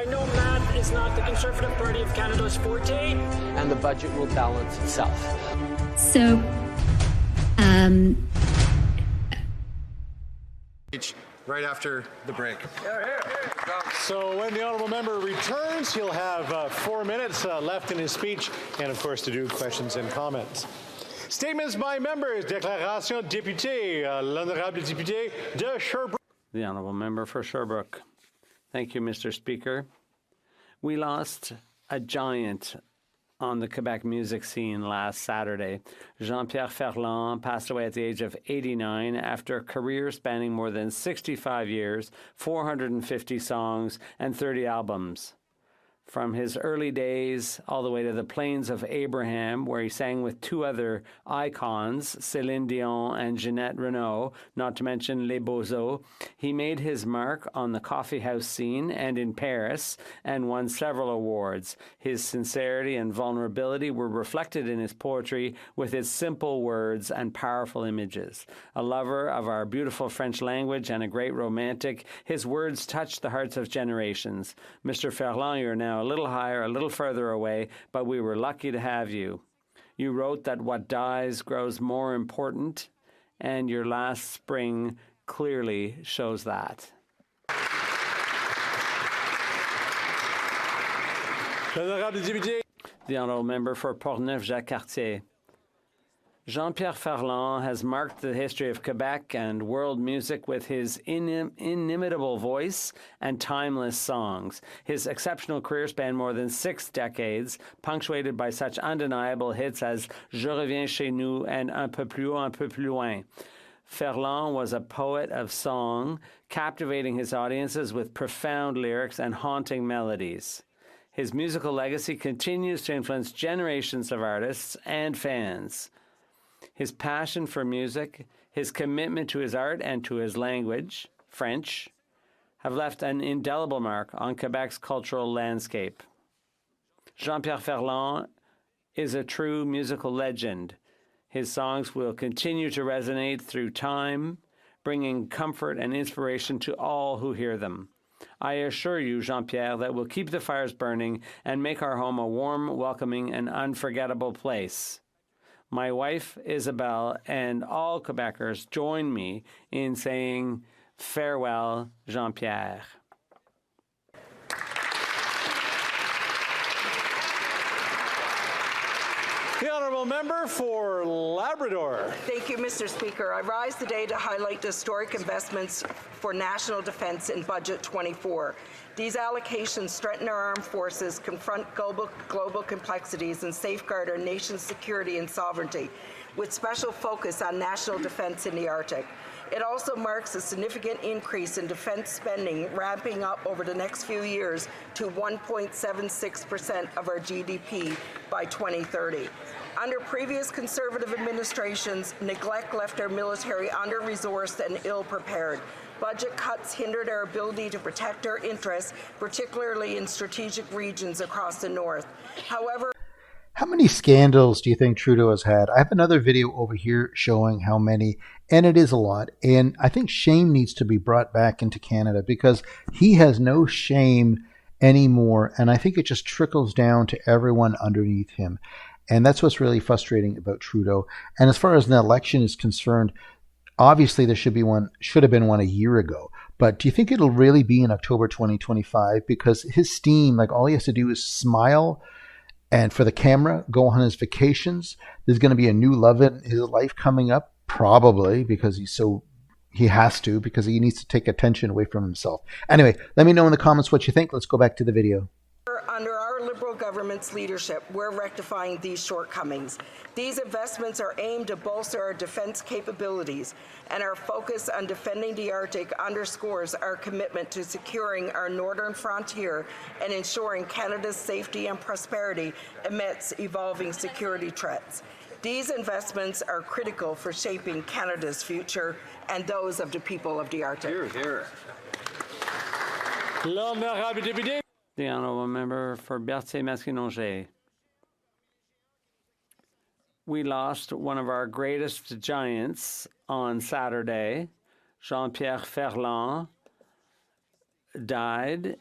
I know math is not the Conservative Party of Canada's forte. And the budget will balance itself. So, right after the break. So when the honourable member returns, he'll have 4 minutes left in his speech, and of course to do questions and comments. Statements by members. Déclaration député. L'honorable député de Sherbrooke. The honourable member for Sherbrooke. Thank you, Mr. Speaker. We lost a giant on the Quebec music scene last Saturday. Jean-Pierre Ferland passed away at the age of 89 after a career spanning more than 65 years, 450 songs, and 30 albums. From his early days all the way to the Plains of Abraham, where he sang with two other icons, Céline Dion and Jeanette Renaud, not to mention Les Beaux-Os, he made his mark on the coffee house scene and in Paris and won several awards. His sincerity and vulnerability were reflected in his poetry with its simple words and powerful images. A lover of our beautiful French language and a great romantic, his words touched the hearts of generations. Mr. Ferland, you're now a little higher, a little further away, but we were lucky to have you. You wrote that what dies grows more important, and your last spring clearly shows that. The honourable member for Portneuf-Jacques-Cartier. Jean-Pierre Ferland has marked the history of Quebec and world music with his inimitable voice and timeless songs. His exceptional career spanned more than 6 decades, punctuated by such undeniable hits as Je reviens chez nous and Un peu plus haut, un peu plus loin. Ferland was a poet of song, captivating his audiences with profound lyrics and haunting melodies. His musical legacy continues to influence generations of artists and fans. His passion for music, his commitment to his art and to his language, French, have left an indelible mark on Quebec's cultural landscape. Jean-Pierre Ferland is a true musical legend. His songs will continue to resonate through time, bringing comfort and inspiration to all who hear them. I assure you, Jean-Pierre, that we'll keep the fires burning and make our home a warm, welcoming, and unforgettable place. My wife, Isabelle, and all Quebecers join me in saying farewell, Jean-Pierre. The honourable member for Labrador. Thank you, Mr. Speaker. I rise today to highlight the historic investments for national defence in Budget 24. These allocations strengthen our armed forces, confront global complexities, and safeguard our nation's security and sovereignty, with special focus on national defence in the Arctic. It also marks a significant increase in defence spending, ramping up over the next few years to 1.76% of our GDP by 2030. Under previous Conservative administrations, neglect left our military under-resourced and ill-prepared. Budget cuts hindered our ability to protect our interests, particularly in strategic regions across the north. However, how many scandals do you think Trudeau has had? I have another video over here showing how many, and it is a lot. And I think shame needs to be brought back into Canada because he has no shame anymore. And I think it just trickles down to everyone underneath him. And that's what's really frustrating about Trudeau. And as far as an election is concerned, obviously there should have been one a year ago. But do you think it'll really be in October 2025? Because his steam, like all he has to do is smile and for the camera, go on his vacations. There's going to be a new love in his life coming up, probably, because he has to, because he needs to take attention away from himself. Anyway, let me know in the comments what you think. Let's go back to the video. under our Liberal government's leadership, we're rectifying these shortcomings. These investments are aimed to bolster our defence capabilities, and our focus on defending the Arctic underscores our commitment to securing our northern frontier and ensuring Canada's safety and prosperity amidst evolving security threats. These investments are critical for shaping Canada's future and those of the people of the Arctic. Hear, hear. The honourable member for Berthier-Masquinongé. We lost one of our greatest giants on Saturday. Jean-Pierre Ferland died,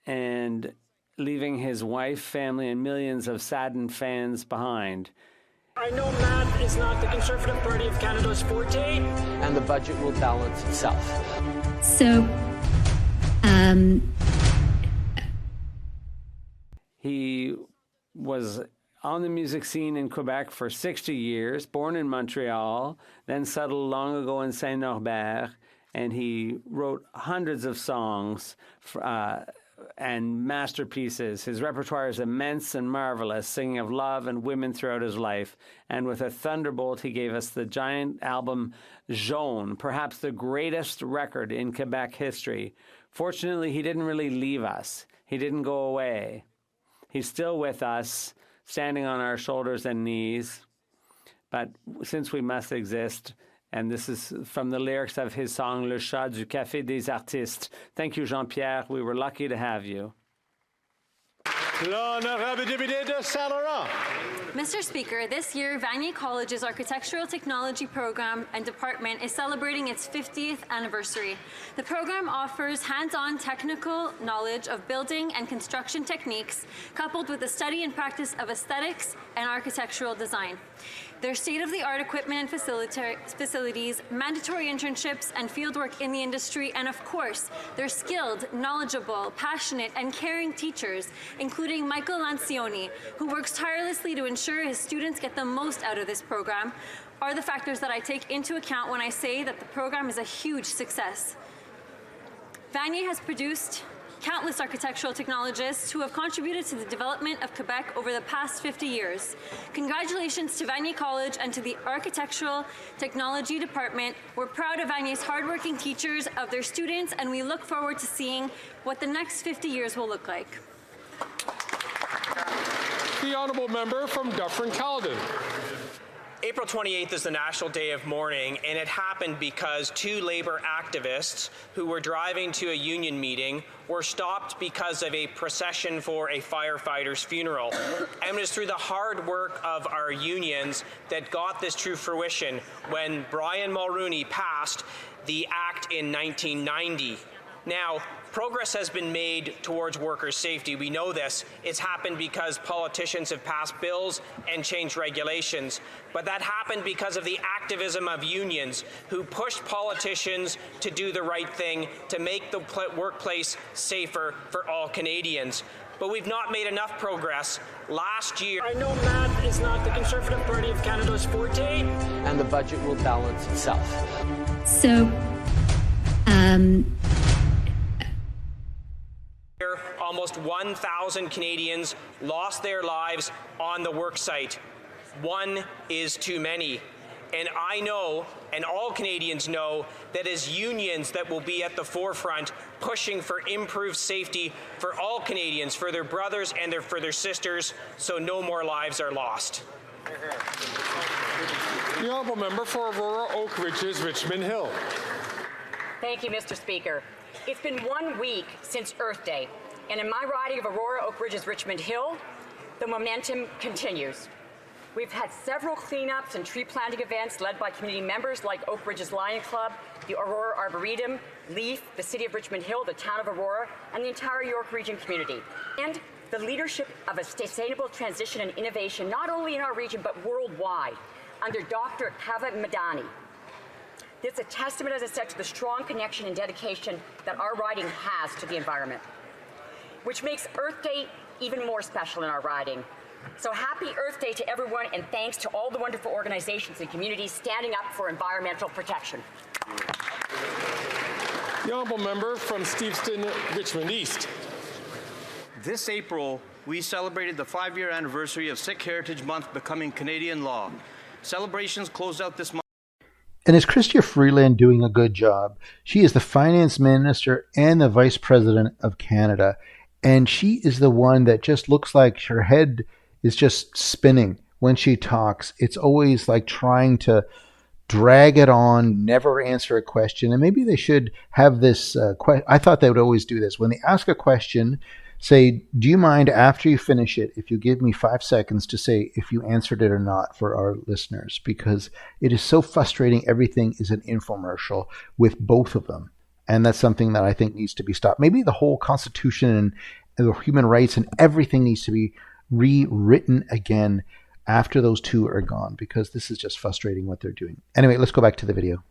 and and leaving his wife, family, and millions of saddened fans behind. I know math is not the Conservative Party of Canada's forte. And the budget will balance itself. So, He was on the music scene in Quebec for 60 years, born in Montreal, then settled long ago in Saint-Norbert, and he wrote hundreds of songs and masterpieces. His repertoire is immense and marvelous, singing of love and women throughout his life. And with a thunderbolt, he gave us the giant album Jaune, perhaps the greatest record in Quebec history. Fortunately, he didn't really leave us. He didn't go away. He's still with us, standing on our shoulders and knees. But since we must exist, and this is from the lyrics of his song Le Chat du Café des Artistes. Thank you, Jean-Pierre. We were lucky to have you. L'honorable député de Saint-Laurent. Mr. Speaker, this year, Vanier College's Architectural Technology Program and Department is celebrating its 50th anniversary. The program offers hands-on technical knowledge of building and construction techniques, coupled with the study and practice of aesthetics and architectural design. Their state-of-the-art equipment and facilities, mandatory internships and fieldwork in the industry, and of course, their skilled, knowledgeable, passionate, and caring teachers, including Michael Lancioni, who works tirelessly to ensure his students get the most out of this program, are the factors that I take into account when I say that the program is a huge success. Vanier has produced countless architectural technologists who have contributed to the development of Quebec over the past 50 years. Congratulations to Vanier College and to the Architectural Technology Department. We're proud of Vanier's hardworking teachers, of their students, and we look forward to seeing what the next 50 years will look like. The honourable member from Dufferin-Caledon. April 28th is the National Day of Mourning, and it happened because two Labour activists who were driving to a union meeting were stopped because of a procession for a firefighter's funeral. And it was through the hard work of our unions that got this to fruition when Brian Mulrooney passed the Act in 1990. Now, progress has been made towards workers' safety. We know this. It's happened because politicians have passed bills and changed regulations. But that happened because of the activism of unions who pushed politicians to do the right thing, to make the workplace safer for all Canadians. But we've not made enough progress. Last year... I know math is not the Conservative Party of Canada's forte. And the budget will balance itself. So, almost 1,000 Canadians lost their lives on the worksite. One is too many. And I know, and all Canadians know, that as unions that will be at the forefront pushing for improved safety for all Canadians, for their brothers and for their sisters, so no more lives are lost. The honourable member for Aurora Oak Ridges, Richmond Hill. Thank you, Mr. Speaker. It's been 1 week since Earth Day, and in my riding of Aurora Oak Ridges, Richmond Hill, the momentum continues. We've had several cleanups and tree planting events led by community members like Oak Ridges Lion Club, the Aurora Arboretum, LEAF, the City of Richmond Hill, the Town of Aurora, and the entire York Region community. And the leadership of a sustainable transition and innovation, not only in our region, but worldwide, under Dr. Kava Madani. It's a testament, as I said, to the strong connection and dedication that our riding has to the environment, which makes Earth Day even more special in our riding. So happy Earth Day to everyone, and thanks to all the wonderful organizations and communities standing up for environmental protection. The honourable member from Steveston, Richmond East. This April, we celebrated the 5-year anniversary of Sikh Heritage Month becoming Canadian law. Celebrations closed out this month. And is Chrystia Freeland doing a good job? She is the finance minister and the vice president of Canada. And she is the one that just looks like her head is just spinning when she talks. It's always like trying to drag it on, never answer a question. And maybe they should have this I thought they would always do this. When they ask a question, say, do you mind after you finish it if you give me 5 seconds to say if you answered it or not for our listeners? Because it is so frustrating. Everything is an infomercial with both of them. And that's something that I think needs to be stopped. Maybe the whole Constitution human rights and everything needs to be rewritten again after those two are gone, because this is just frustrating what they're doing. Anyway, let's go back to the video.